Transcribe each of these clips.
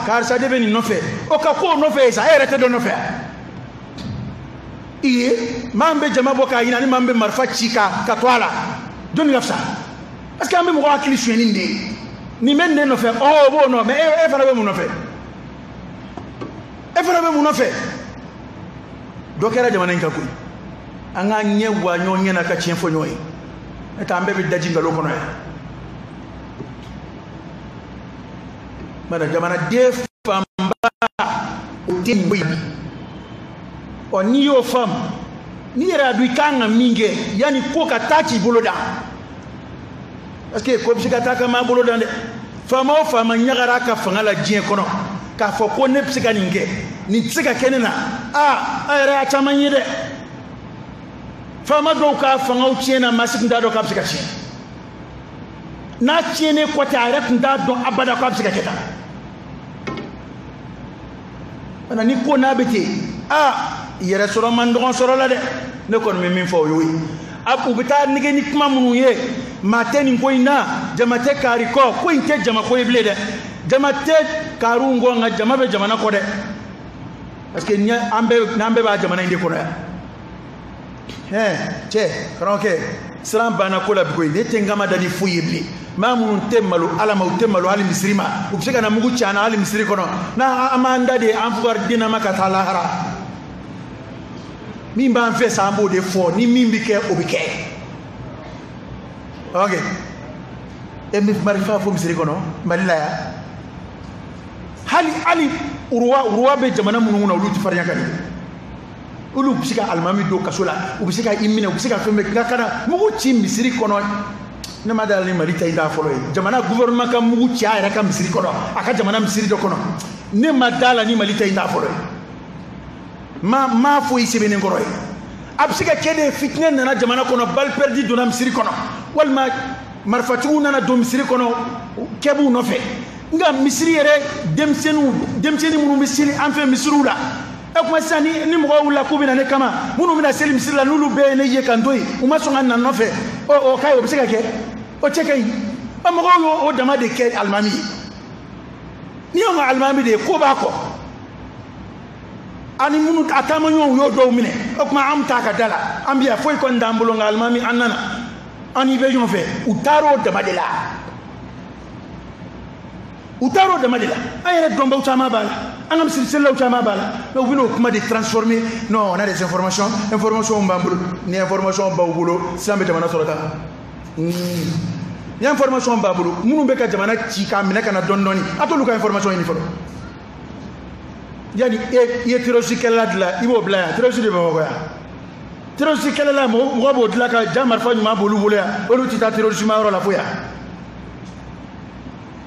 karisa de bɛ nin nɔfɛ o ka ko nɔfɛ sa e yɛrɛ tɛ dɔ nɔfɛ i ye maa min bɛ jama bɔ k'a ɲini ani maa min bɛ marifa ci ka to a la jɔnni ka fisa parce que an bɛ mɔgɔ hakili sonyɛni de ye nin bɛ nin de nɔfɛ o b'o nɔ mais e fana bɛ mun nɔfɛ e fana bɛ mun nɔfɛ dɔ kɛra jamana in kan koyi an ka ɲɛ wa ɲɔgɔn ɲɛna ka tiɲɛ fɔ ɲɔgɔn ye n'o tɛ an bɛɛ bɛ daji nkalon kɔnɔ yan mana jamanaden fanba o tɛ nin koyi ɔ n'i y'o faamu n'i yɛrɛ y'a dɔn i kan ka min kɛ yanni ko ka taa k'i bolo dan parce que ko bɛ se ka taa ka maa bolo dan dɛ faama o faama ɲagara ka fanga la diɲɛ kɔnɔ k'a fɔ ko ne bɛ se ka nin kɛ nin tɛ se ka kɛ ne na a yɛrɛ y'a caman ye dɛ faama dɔw ka fangaw tiɲɛna maa si tun t'a dɔn k'a bɛ se ka tiɲɛ n'a tiɲɛnen kɔ tɛ a yɛrɛ tun t'a dɔn abada k'a bɛ se ka kɛ tan mana ni ko n'a bɛ ten yɛrɛ sɔrɔ man dɔgɔn sɔrɔ la dɛ ne kɔni bɛ min fɔ o y'o ye u bɛ taa nege ni kuma minnu ye maa tɛ nin ko in na jama tɛ kaari kɔ ko in tɛ jama ko ye bilen dɛ jama tɛ kaariw kɔ nka jama bɛ jamana kɔ dɛ parce que n'an bɛɛ b'a jamana in de kɔnɔ yan cɛ karamɔgɔkɛ siran banna ko la bi koyi ne tɛ n kama da ni foyi ye bilen maa minnu tɛ malo ala ma u tɛ malo hali misiri ma u bɛ se ka na mugu ci an na hali misiri kɔnɔ n'an b'an da de an fugari den na ma ka taa lahara min b'an fɛ sa an b'o de fɔ ni min bɛ kɛ o bɛ kɛ ok e bɛ marifa fɔ misiri kɔnɔ mali la yan hali uruwa bɛ jamana minnu kɔnɔ olu tɛ farinya ka di olu bɛ se ka alimami don kaso la u bɛ se ka i minɛ u bɛ se ka fɛn bɛɛ ka na mugu ci misiri kɔnɔ ne ma dala ni mali ta i t'a fɔlɔ ye jamana gouvernement ka mugu ci a yɛrɛ ka misiri kɔnɔ a ka jamana misiri dɔ kɔnɔ ne ma dala ni mali ta i t'a fɔlɔ ye ma fo i sɛbɛnnen kɔrɔ ye a bɛ se ka kɛ de fitinɛ nana jamana kɔnɔ balle perdue donna misiri kɔnɔ walima marifatigiw nana don misiri kɔnɔ kɛbuw nɔfɛ nka misiri yɛrɛ denmisɛnnin minnu bɛ seli an fɛ misiriw la e kuma sisan ni mɔgɔw wulila k'u bɛ na ne kama minnu bɛ na seli misiri la n'olu bɛɛ ye ne ye kan to yen u ma sɔn ka na nɔfɛ o ka ye o bɛ se ka kɛ o cɛ ka ɲi mɔgɔw y'o dama de kɛ alimami ye n'i y'o ka alimami de ye ko b'a kɔ ani minnu a taamaɲɔgɔnw y'o dɔw minɛ o kuma an bɛ taa ka da la an bɛ yan foyi kɔni t'an bolo nka alimami an nana an ni bɛ ɲɔgɔn fɛ u taara o dama de la an yɛrɛ dɔnbaw caman b'a la an ka misiriselelaw caman b'a la mais u bɛ n'o kuma de transformer non on a des informations b'an bolo ni information b'aw bolo sisan bɛ jamana sɔrɔ tan ni information b'a bolo minnu bɛ ka jamana ci k'a minɛ ka na dɔɔni dɔɔni a t'olu ka information ɲini fɔlɔ yani i ye terroriste kɛlɛla dilan i b'o bila yan terroriste de bɛ Bamakɔ yan terroriste kɛlɛla mɔgɔ b'o dilan ka ja marifa ɲuman b'olu bolo yan olu tɛ taa terroriste ma yɔrɔ la fo yan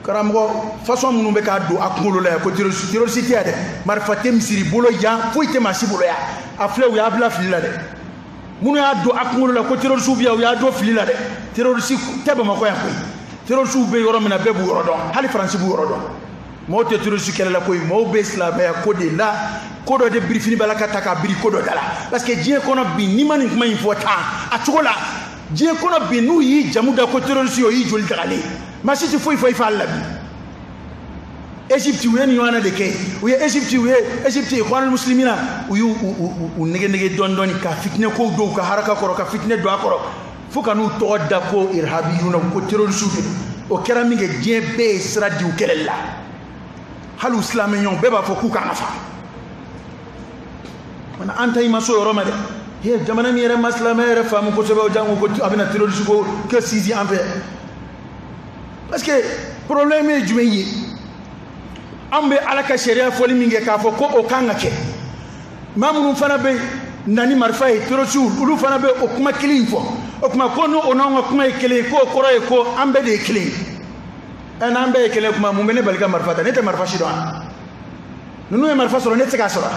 karamɔgɔ façon minnu bɛ k'a don a kunkolo la yan ko terroriste tɛ yan dɛ marifa tɛ misiri bolo yan foyi tɛ maa si bolo yan a filɛ u y'a bila fili la dɛ minnu y'a don a kunkolo la ko terroriste bɛ yan u y'a don fili la dɛ terroriste tɛ Bamakɔ yan koyi terroriste bɛ yɔrɔ min na bɛɛ b'u yɔrɔ dɔn hali Faransi b'u yɔrɔ dɔn mɔgɔw tɛ terroriste kɛlɛ la koyi mɔgɔw bɛ silamɛya ko de la ko dɔ de birifini b'a la ka ta k'a biri ko dɔ da la parce que diɲɛ kɔnɔ bi n'i ma nin kuma in fɔ tan a cogo la diɲɛ kɔnɔ bi n'u y'i jamu da ko terroriste o y'i joli dagalen maa si tɛ foyi fɔ i fa la bi Égypte u ye nin ɲɔgɔnna de kɛ u ye Égypte Ikhwanul Muslimina u y'u nege dɔɔni dɔɔni ka fitinɛ kow don u ka haraka kɔrɔ ka fitinɛ don a kɔrɔ fo ka n'u tɔgɔ da ko irhabiyuna ko terroriste de o kɛra min kɛ diɲɛ bɛɛ ye sira di u kɛlɛli la hali u silamɛɲɔgɔnw bɛɛ b'a fɔ k'u kan ka fa mana an ta i ma so yɔrɔ ma dɛ jamana min yɛrɛ ma silamɛ yɛrɛ faamu kosɛbɛ o jango ko a bɛna terroriste ko kɛ sinsin an fɛ parce que problème ye jumɛn ye an bɛ ala ka sariya fɔli min kɛ k'a fɔ ko o kan ka kɛ maa minnu fana bɛ na ni marifa ye terroriste olu fana bɛ o kuma kelen fɔ o kuma ko n'o n'anw ka kuma ye kelen ye k'o kɔrɔ ye ko an bɛɛ de ye kelen ye n'an bɛɛ ye kelen kuma mun bɛ ne bali ka marifa ta ne tɛ marifa si dɔn wa ninnu ye marifa sɔrɔ ne tɛ se k'a sɔrɔ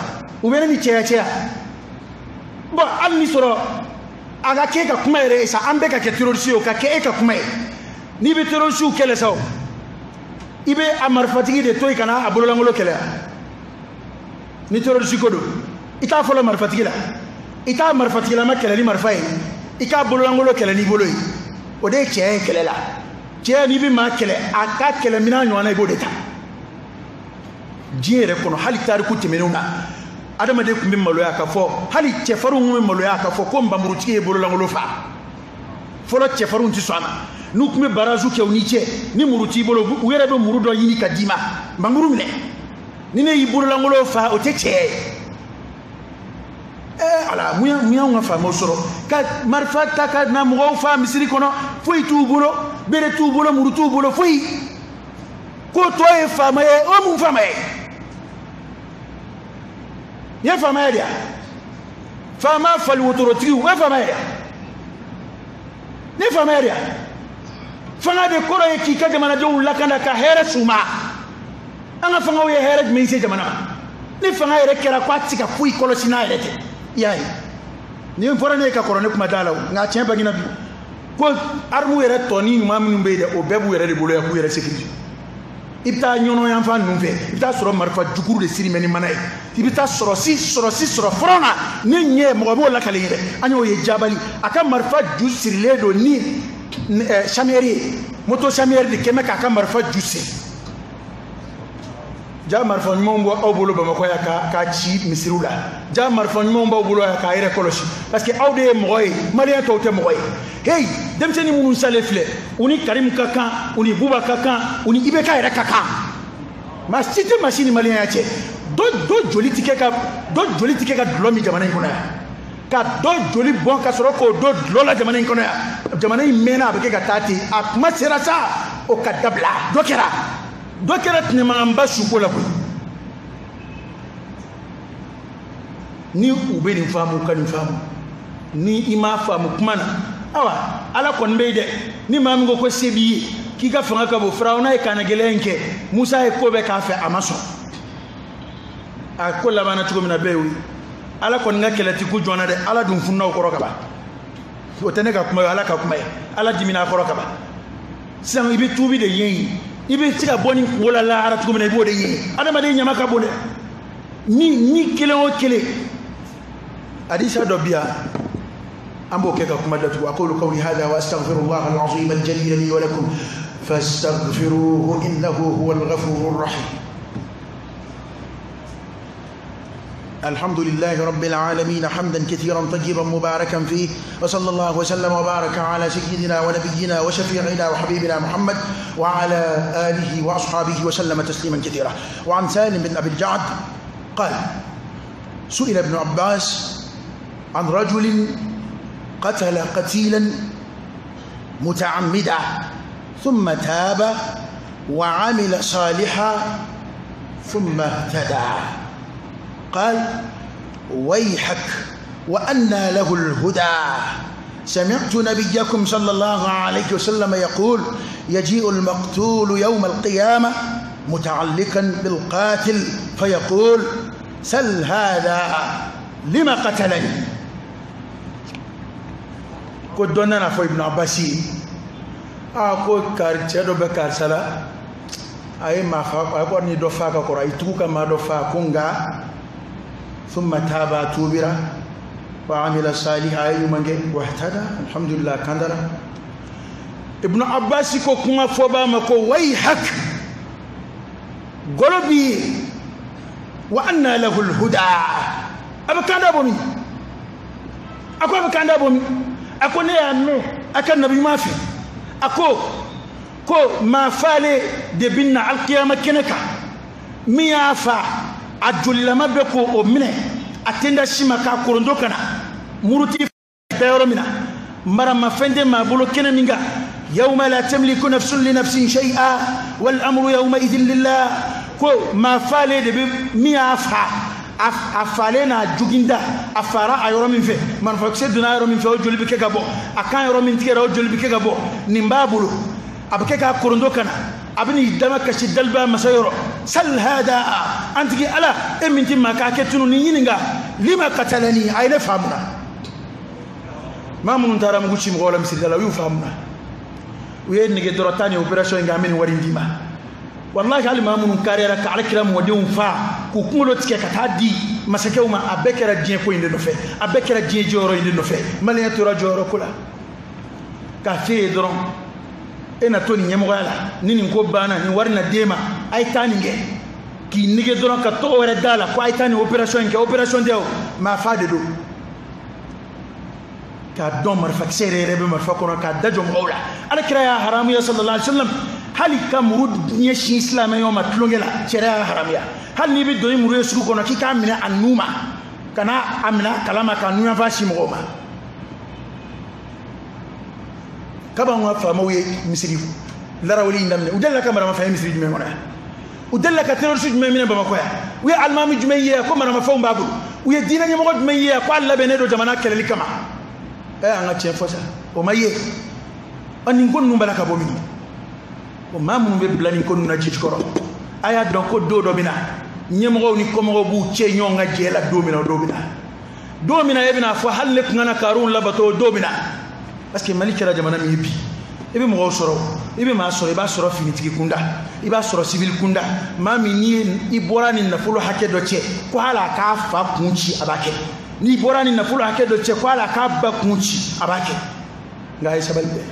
u bɛ ne ni cɛya bon hali ni sɔrɔ a ka kɛ ka kuma yɛrɛ ye sa an bɛɛ ka kɛ terroriste ye o ka kɛ e ka kuma ye n'i bɛ terroriste kɛlɛ sa o i bɛ a marifatigi de to yen ka na a bololankolo kɛlɛ ni terroriste ko don i t'a fɔlɔ marifatigi la i t'a marifatigilama kɛlɛ ni marifa ye i k'a bololankolo kɛlɛ n'i bolo ye o de ye cɛya ye kɛlɛ la cɛya n'i bɛ maa kɛlɛ a ka kɛlɛminɛn ɲɔgɔnna i b'o de ta diɲɛ yɛrɛ kɔnɔ hali tariku tɛmɛnenw na adamaden tun bɛ maloya ka fɔ hali cɛfarinw tun bɛ maloya ka fɔ ko nbamurutigi ye bololankolo fa fɔlɔ cɛfarinw tɛ sɔn a ma n'u tun bɛ barazu kɛ u ni cɛ ni muru t'i bolo u yɛrɛ bɛ muru dɔ ɲini ka d'i ma nbamuru minɛ ni ne y'i bololankolo fa o tɛ tiɲɛ ye ala mun y'anw ka faamaw sɔrɔ ka marifa ta ka na mɔgɔw fa misiri kɔnɔ foyi t'u bolo bere t'u bolo muru t'u bolo foyi ko tɔ ye faama ye o mun faama ye n ye faama ye de faama fali wotorotigiw o ye faama ye ne faama ye de fanga de kɔrɔ ye k'i ka jamanadenw lakana ka hɛrɛ s'u ma an ka fangaw ye hɛrɛ jumɛn se jamana ma ni fanga yɛrɛ kɛra ko a tɛ se ka foyi kɔlɔsi n'a yɛrɛ tɛ i y'a ye nin fɔra ne ye ka kɔrɔ ne kuma t'a la nka tiɲɛ bangina bi ko armu yɛrɛ tɔ ni ɲuman minnu bɛ yen dɛ o bɛɛ b'u yɛrɛ de bolo yan k'u yɛrɛ sécuriser i bɛ taa ɲɔnɔ yanfan ninnu fɛ i bɛ taa sɔrɔ marifa jukuru de siri mɛ ni mana ye i bɛ taa sɔrɔsi fɔlɔ na ni ɲɛ mɔgɔ b'o lakale yɛrɛ an y'o ye jabali a ka marifa ju sirilen don ni samiyɛri ye moto samiyɛri de kɛmɛ k'a ka marifa ju siri ja marifa ɲumanw bɔ aw bolo bamakɔ yan k'a ci misiriw la ja marifa ɲumanw b'aw bolo yan k'a yɛrɛ kɔlɔsi parce que aw de ye mɔgɔ ye maliyɛn tɔw tɛ mɔgɔ ye hey denmisɛnnin minnu salen filɛ u ni karim ka kan u ni buba ka kan u ni ibk yɛrɛ ka kan maa si tɛ maa si ni maliyɛnya cɛ dɔ joli tɛ kɛ ka dulɔ min jamana in kɔnɔ yan ka dɔ joli bɔn ka sɔrɔ k'o dɔ dulɔ la jamana in kɔnɔ yan jamana in mɛnna a bɛ kɛ ka taa ten a kuma sera sa o ka dabila dɔ kɛra tɛnɛmaganba suko la koyi ni u bɛ nin faamu ka nin faamu ni i m'a faamu kuma na awa ala kɔni bɛ yen dɛ ni maa min ko se b'i ye k'i ka fanga ka bon firawuna ye kana gɛlɛya in kɛ musa ye ko bɛɛ k'a fɛ a ma sɔn a ko labanna cogo min na bɛɛ y'o ye ala kɔni ka kɛlɛ ti ku jɔnna dɛ ala dun funna o kɔrɔ ka ban o tɛ ne ka kuma ye ala ka kuma ye ala dimina a kɔrɔ ka ban sisan i bɛ tuubi de ɲɛɲini i bɛ se ka bɔ ni kungo la lahara cogo min na i b'o de ɲɛɲini adamaden ɲama ka bon dɛ ni kelen o kelen hadisa dɔ bi yan an b'o kɛ ka kuma datugu aqulu qawli hadha wa astaghfirullaha al-azim al-jalil li wa lakum fastaghfiruhu innahu huwal ghafurur rahim الحمد لله رب العالمين حمدا كثيرا طيبا مباركا فيه وصلى الله وسلم وبارك على سيدنا ونبينا وشفيعنا وحبيبنا محمد وعلى آله وأصحابه وسلم تسليما كثيرا. وعن سالم بن أبي الجعد قال سئل ابن عباس عن رجل قتل قتيلا متعمدا ثم تاب وعمل صالحا ثم اهتدى قال ويحك وأنى له الهدى سمعت نبيكم صلى الله عليه وسلم يقول يجيء المقتول يوم القيامة متعلقا بالقاتل فيقول سل هذا لما قتلني ko dɔ nana fɔ ibn Abbas ye ko cɛ dɔ bɛ karisa la a ye maa fa a ye kɔni dɔ fa ka kɔrɔ a ye tugu ka maa dɔ fa ko nka thumma taaba tuubira wa amila salihan a ye ɲuman kɛ wa ihtada alhamdulillah kandara ibn Abbas ko kuma fɔbaa ma ko wayhak golo b'i ye wa anna lahu alhuda a bɛ kanda bɔ min a ko a bɛ kanda bɔ min a ko ne y'a mɛn a ka nabi ɲuman fɛ a ko maa faale de bɛ na alikiyama kɛnɛ kan min y'a fa a jolilama bɛ k'o minɛ a tɛ da si ma k'a korondo ka na muruti bɛɛ yɔrɔ min na maramafɛn tɛ maa bolo kɛnɛ min kan yawma la tamliku nafsun li nafsin shay'a wal amru yawma idhin lillah ko maa faale de bɛ min y'a fa a falen n'a juginda a fara a yɔrɔ min fɛ marifakisɛ donna yɔrɔ min fɛ o joli bɛ kɛ ka bɔ a kan yɔrɔ min tigɛra o joli bɛ kɛ ka bɔ nin b'a bolo a bɛ kɛ k'a korondo ka na a bɛ n'i dama kasi daliba masa yɔrɔ sal hada an tigi ala e min ti maa k'a kɛ tunu ni ɲininka lima katalani a ye ne faamu na maa minnu taara mugu ci mɔgɔw la misidala la u y'u faamu na u ye nege dɔrɔn ta ni opération in kɛ an bɛ nin wari in d'i ma wallahi hali maa minnu kariyara ka alakira mɔdenw fa k'u kunkolo tigɛ ka taa di masakɛw ma a bɛɛ kɛra diɲɛ ko in de nɔfɛ a bɛɛ kɛra diɲɛ jɔyɔrɔ in de nɔfɛ maliyɛn tora jɔyɔrɔ ko la k'a f'e ye dɔrɔn e na to nin ɲɛmɔgɔya la ni nin ko banna nin wari na d'e ma a ye taa nin kɛ ki nige doron ka to were dala ko aytani opération ke opération dew ma faade do ka don marfa sere rebe marfa kono ka dajo mawla ala kiraya haramu ya sallallahu alaihi wasallam hali kamrud ni shi islam yo matlongela kiraya haramu ya hal ni bi do imru yesu kono ki ka mina annuma kana amina kalama ka nuya fashi moma kaba wa famawe misri larawli ndamne udalla kamara ma fa misri jume ngona udalla ka terroriste jume mina bama ko ya wi almami jume ye ko mara ma fa mbabul wi dina ni mo jume ye ko alla benedo jamana keleli kama anga che fosa o maye ani ngonu balaka bomi o mamu be blani ko na ci koro aya don ko do bina nyemgo ni ko mo bu che nyonga jela do bina ebina fo halle ngana karun labato do bina parce que malika jamana mi bi ebe mo soro ebe ma soro iba soro finitiki kunda iba soro civil kunda mami ni iborani na fulo hake do che ko hala ka fa kunchi abake ni borani na fulo hake do che ko hala ka ba kunchi abake ngai sabalbe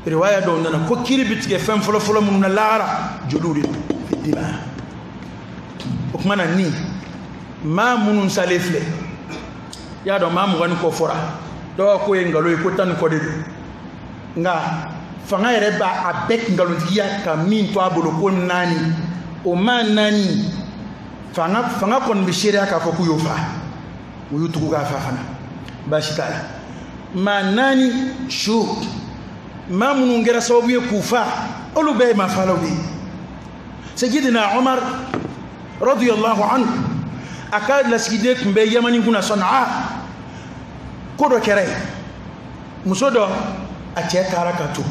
riwaya do nana ko kiribit ke fem folo mun na lara jududi diba o kuma ni ma munun salefle ya do ma mu gani ko fora do ko ngalo ko tan ko de nga fanga yere ba abek ngalo diya ka min to abolo ko nani o man nani fanga kon bi shira ka ko yo fa wo yutu ga fa fana ba shitala ma nani shu ma munun ngera sababu ye kufa olu be ma falawi sayyidina umar radiyallahu anhu akad la sigide kumbe yamani kuna sanaa kodo kere musodo a ce karakatu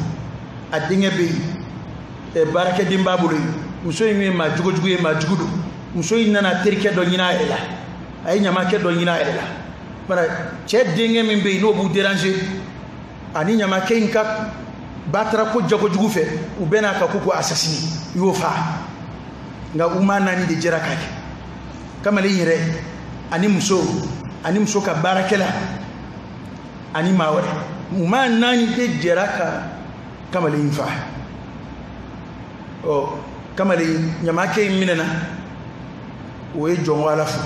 a dinge be e barake dimba bulu muso yi ma jugo ma jugudu muso yi nana terke do nyina ela ay nyama ke do nyina ela bara ce dinge min be no bu déranger ani nyama ke inka batra ko jago jugu fe u bena ka kuko assassini yo fa nga umana ni de jira kake kama le yire ani muso ka barakela ani mawari uma nani de jeraka kama le infa o kama le nyama ke minena o e jongo ala fu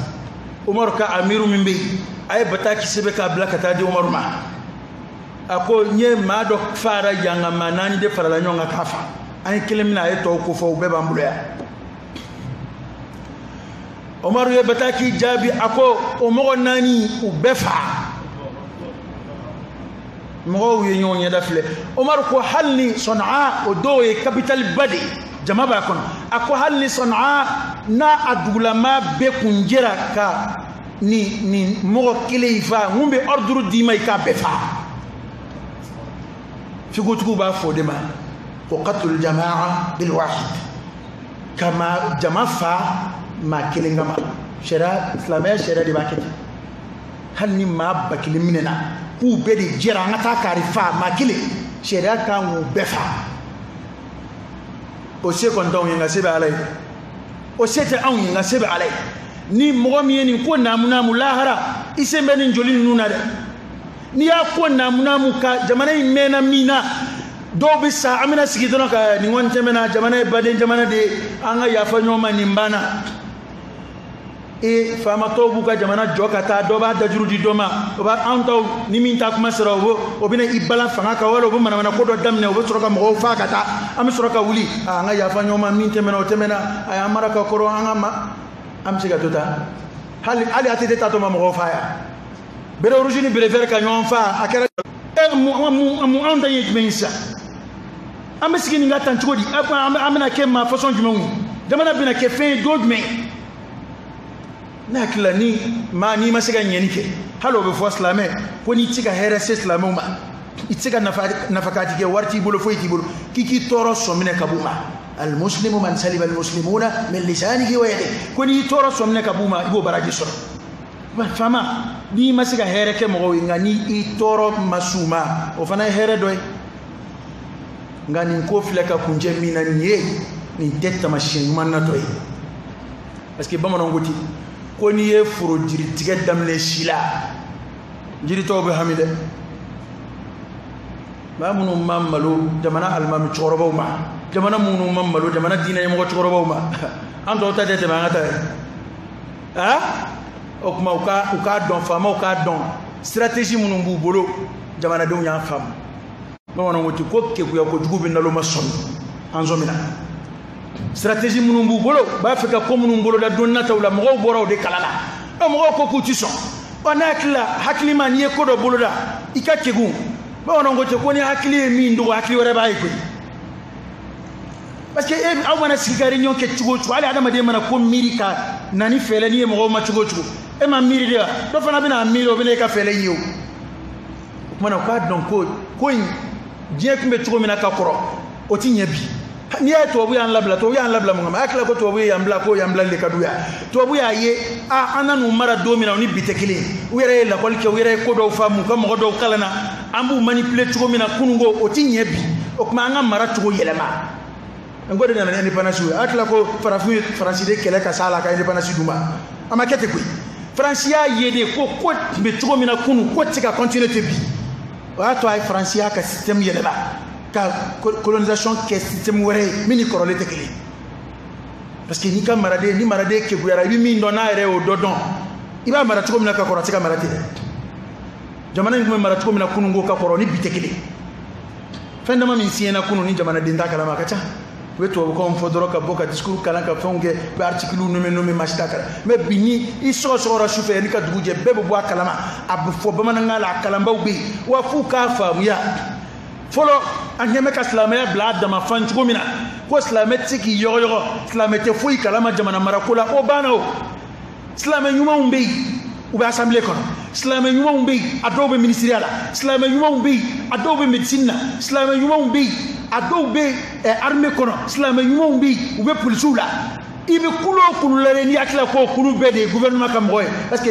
umar ka amiru mimbe ay bataki sebe ka blaka ta di umar ma ako nye ma do fara yanga manani de fara la nyonga kafa ay kelemina ay to ko fo be bambulo ya umar ye bataki jabi ako o mo nani u befa mo wi ñoo ñe dafle Omar ko halni Sanaa o do e capital badi jama ba kon ako halni Sanaa na adula ma be kunjera ka ni mo kilifa ngumbe ordre di may ka be fa fi gotugo ba fo de ma ko qatul jamaa bil wahid kama jama fa ma kilingama shara islamiyya shara di bakati halni ma bakili minena ku bedi jira ngata karifa makile sheria kan befa o se kon don yanga sebe alay o sete an yanga sebe alay ni mo mi ni ko namuna mu lahara isembe ni joli nuna de ni ya ko namuna mu ka jamana mena mina do bi sa amina sigidona ka ni wonte mena jamana baden jamana de anga ya fa nyoma ni mbana e fama to buka jamana jokata do ba dajuru di doma o ba anto ni min ta kuma sera o bina ibala fanga ka wala o mana ko do damne o soroka mo fa kata am soroka wuli anga ya fa nyoma min temena o temena ay amara ka koro anga ma am siga tota hali atete ta to ma mo fa ya bere origine bere ver ka nyon fa akara mu anda yit mensa am sigini ngata ntugodi amena ke ma façon jumewu jamana bina ke fin do jume nakila ni ma ni masiga nyenike halo be fo islamé ko ni tika herese islamé ma itika nafakati ke warti bolo foyti bolo kiki toro somne kabuma al muslimu man saliba al muslimuna min lisanihi wa yadihi ko ni toro somne kabuma ibo baraji soro fama ni masiga hereke mo ngani i toro masuma o fana here doy ngani ko fleka kunje mina nye ni tetta mashin manna doy parce que bamano ngoti ko ni ye furo jiri tigɛ daminɛ si la jiri tɔw bɛ hami dɛ ma munu mamalo jamana almami chorobaw ma jamana munu mamalo jamana dina yemo chorobaw ma ando ta tete ma ngata o kuma uka don fama uka don stratégie munu bu bolo jamana do nya fam ma wona ngoti ko ke ku ya ko jugu bi ndalo ma son anzomina stratégie munu bu bolo ba fika ko munu bolo da donna tawla mo boro de kalala mo ko ku ti son onakla hakli man ye ko do bolo da ikakegu ba wona ngoti ko ni hakli mi ndo hakli wore ba ko parce que awwana sigari nyon ke chugo chugo ali adama de mana ko mirika nani fele ni mo ma chugo chugo e ma miri dia do fana bina miro bina ka fele yiw mana ko don ko je kumbe chugo mina ka koro o ti nyabi ni e to bu yan labla mo ma akla ko to bu yan bla ko yan bla le kaduya to bu ya ye ananu mara do mina ni bitekile were la kol ke were ko do famu ko mo do kalana ambu manipuler chugo mina kunungo o ti nyabi o kuma nga mara chugo yelema ngode na indépendance atla ko France de kele ka sala ka indépendance duma amakete ko France ya yede ko be tugo mina kunu ko tika continuer te bi wato ay France ya ka système yele ba ka colonisation ke système wore mini korole te kele parce que ni ka marade ke buyara bi mi ndona ere o dodon iba mara tugo mina ka korole tika marade jamana ni mara tugo mina kunu ngo ka korole bi te kele fenda ma min siena kunu ni jamana dinda kala ma ka cha weto ko on fodoro ka boka discours kala ka fonge be article nommé mashtaka mais bini iso sora chauffeur ni ka duguje bebe bo kalama abu fo bamana ngala kalamba ubi wa fuka famu ya folo anyeme ka islamaya blad dama fanti ko mina ko islametiki yoyo islamete fuyi kalama jamana marakula o bano islamé nyuma umbe ube assemblée kono islamé nyuma umbe adobe ministériel islamé nyuma umbe adobe médecine islamé nyuma umbe adobe armée kono islamé nyuma umbe ube police la ibe kulo lere ni akla ko kulu bede gouvernement kam boy parce que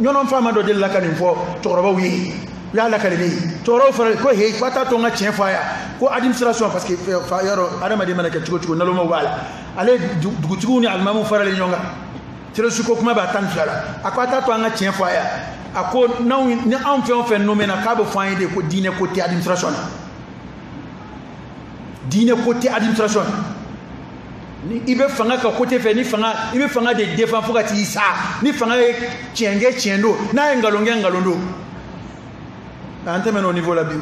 nyonon fama do del la kanin fo toroba wi ya la kalini toro fa ko he fata to nga chien fa ya ko administration parce que fa yaro adama de manaka chugo naloma wala ale dugu ni almamu farale nyonga tire suko kuma ba tan fala akwata to nga chien fa ya ako na ni en fait nommé na ka be fa de ko dine côté administration ni ibe fanga ka côté fe ni fanga ibe fanga de défense fo ka ti sa ni fanga tiendo na ngalondo anteme no niveau la bio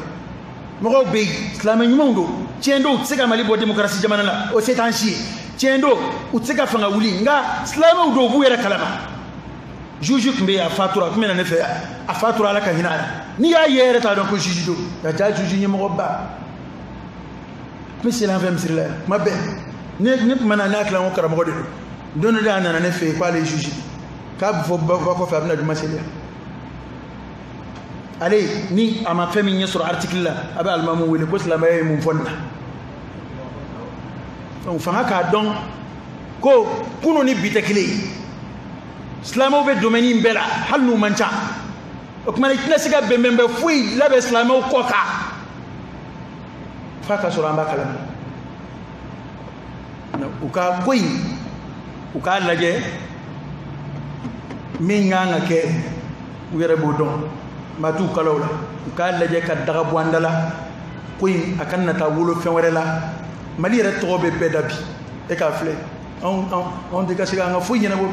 mo be islam nyumondo tiendo tsika mali bo démocratie jamana la o setanchi tiendo utsika fanga wuli nga islam do bu yera kalama juju kumbe ya fatura kumena ne fe a fatura la ka hinala ni ya yere ta donc juju do ya ja juju ni mo ba monsieur l'enfant sur là ma be ne mana na kala mo kara mo de dono da na ne fe kwa le juju ka fo ba ko fa na du masele allez ni ama femi sur article là aba almamu wele ko islam ay mum fonna donc fa ka don ko kuno ni bitakile islamo be domaine mbela halu mancha o kuma ni klasiga bembe fui la be islamo ko ka fa ka sura mbakala na uka koi uka laje minganga ke were bodon matu kalawla ka laje ka daga bwandala koyin akan nata wolo fenwere la mali re to be pedabi e ka fle on de ka siga nga fu yena bo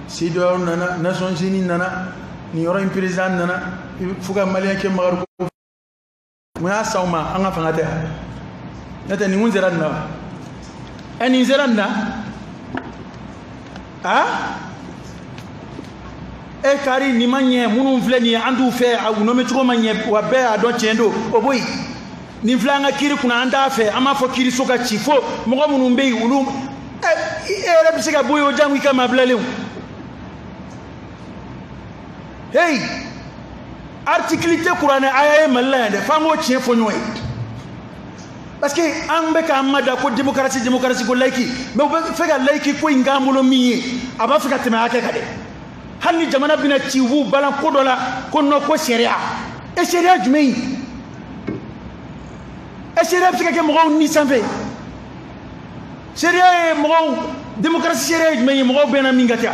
si do nana Nations Unies nana ni yoro président nana fuga malien ke magar ko muna sawma anga fangata nata ni munzera na ani zera na e kari ni manye munu vle ni andu fe no me tuko manye wa be ado chendo oboy ni vla nga kiri kuna anda fe ama fo kiri soka chifo mo munu mbei ulum e re bisika boyo jangu kama blale hey articulité qur'an aya malande fango chefo nyoy parce que an be ka amada ko démocratie ko laiki mais fe ga laiki ko ngamulo mi aba fika tema ake kade hanni jamana bina ciwu balan ko dola ko no ko sharia e sharia jumei e sharia fika ke mo ni sanfe sharia mo démocratie sharia jumei mo bena mingata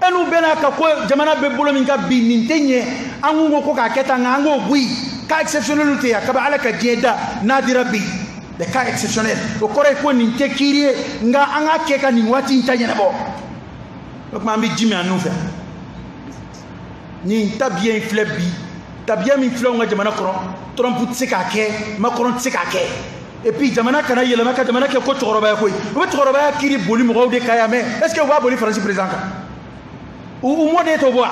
enu bena ka ko jamana be bolo minga bi nintenye angu ko ka keta ngango bui cas exceptionnels te ya kaba ala ka dieda nadira bi des cas exceptionnels o kore ko ni te kirie nga anga ke ka ni wati ntanya bo donc ma mbi jimi anu fa ni tabien flebi tabia mi flo nga jamana koro trompe tsika ke makron tsika ke et puis jamana kana yela maka jamana ke ko toroba ko o toroba kiri boli mo de kaya mais est-ce que on va boli France président ou mo de to boa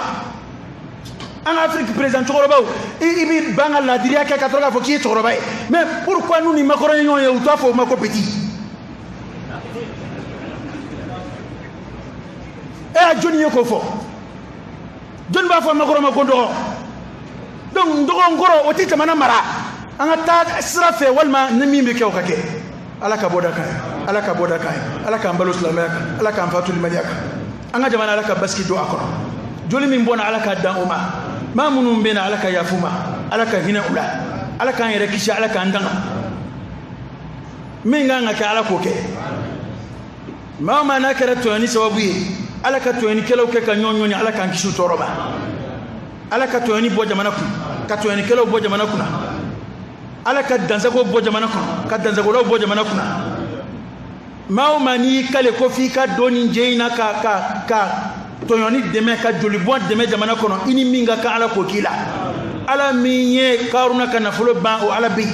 en Afrique président toroba ibi banga la diria ke 80 fo ki toroba mais pourquoi nous ni makron yon yo to fo mako petit e Johnny ko fo John ba fo makron mako ndo donc ndogo ngoro o tita mana mara anga ta sira fe walma nimi be ke o kake ala ka boda kai ala ka boda kai ala ka mbalo islamaka ala ka fatul maliaka anga jamana ala ka baski do akoro joli min bona ala ka dan uma ma munum bena ala ka yafuma ala ka hina ula ala ka yere kisha ala ka ndanga min nga ka ala ko ke ma ma na kare to ni sababu yi ala ka to ni kelo ke ka nyonyo ni ala ka kishu toroba ala ka to ni bo jamana ku ka to ni kelo bo jamana kuna ala ka danzago bo jamana kuna ka danzago lo bo jamana kuna ma mani kale ko fi ka doni jeina ka to yoni deme ka joli bo deme jamana kono ini minga ka ala ko kila ala minye karuna kana fulo ba o ala bi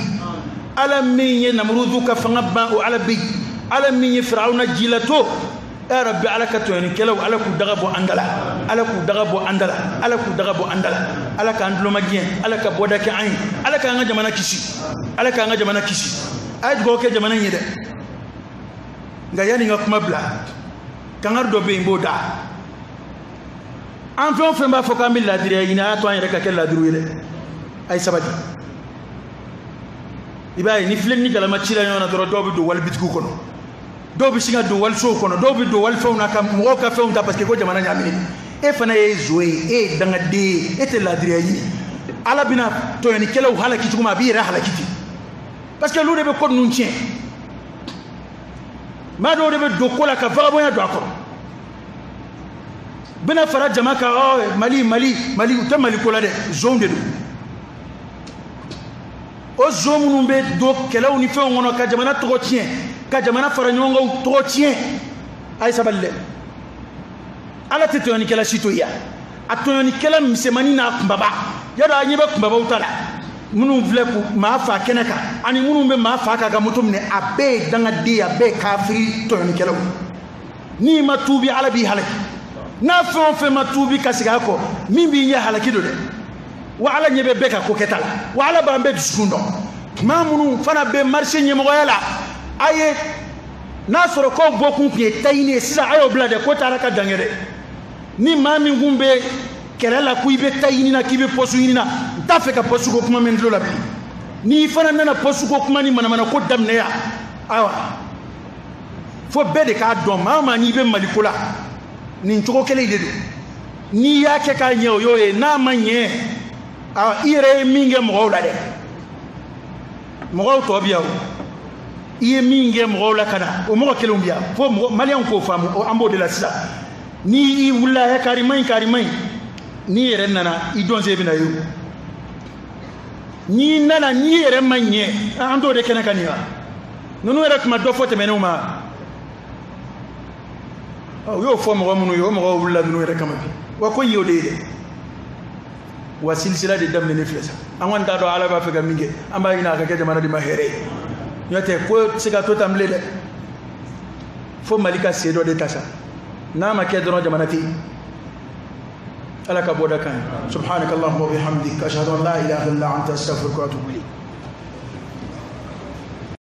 ala minye namrudu ka fanga ba o ala bi ala minye fir'auna jilato ya rabbi ala ka to yoni kelo ala ku daga bo andala ala ku daga bo andala ala ku daga bo andala ala ka andlo magien ala ka boda ke ain ala ka nga jamana kishi ala ka nga jamana kishi ay go ke jamana nyede nga yani nga kuma bla kangar do be mboda en fait on fait ba foka mil la dire ina to an reka ke la diruile ay sabati ibay ni flen ni kala ma cira yona do do bi do wal bitku kono do bi singa do wal so kono do bi do wal fawna kam mo ka fawnta parce que ko jamana nyamini e fana e zoe e danga de ete la dire yi ala bina to yani kelaw halaki tuma bi ra halaki parce que lu de be ko nun tien ma do de be do ko la ka vagabond ya do akoro bina fara jamaka oh mali uta mali ko la de zone de do o zone nu be do kelaw ni fe ngono ka jamana to tien ka jamana fara nyongo to tien ay saballe ala te to ni kala sitoya ato ni kala msemani na kumbaba yada anyibe kumbaba utala munu vle ku ma fa keneka ani munu be ma fa ka mutum ne abe danga de abe kafiri to ni kala ni matubi ala bi halaki na fe matubi kasiga ko mimbi nya halaki do de wa ala nyebe be ka ko ketala wa ala ba mbe disundo ma munu fana be marché nyemo yala aye na soro ko boku pie tayine sisa ayo blade ko taraka dangere ni mami ngumbe kelela ku ibe tayini na kibe posu yini na tafe ka posu ko kuma men lola ni fana nana posu ko kuma ni mana ko damne ya awa fo bede ka do mama ni be malikola ni ntoko kele ide do ni yake ka nyew yo e na manye awa ire minge mo la de mo to biya iye minge mo la kana o mo kele umbiya fo malian ko famu o ambo de la sila ni wula ya karimai ni yere nana idonze bina yo ni nana ni yere manye ando de kenaka niwa nunu yere kuma do fote menuma o yo fo mo munu yo mo wula nunu yere kama bi wa ko yode de wa silsila de damne ne flesa anwan da do ala ba fe ga minge amba ina ka ke jamana di mahere yote ko siga to tamle de fo malika sedo de tasa نعم كيدنا جمانتي ألك أبو دكان سبحانك اللهم وبحمدك أشهد أن لا إله إلا أنت أستغفرك وأتوب إليك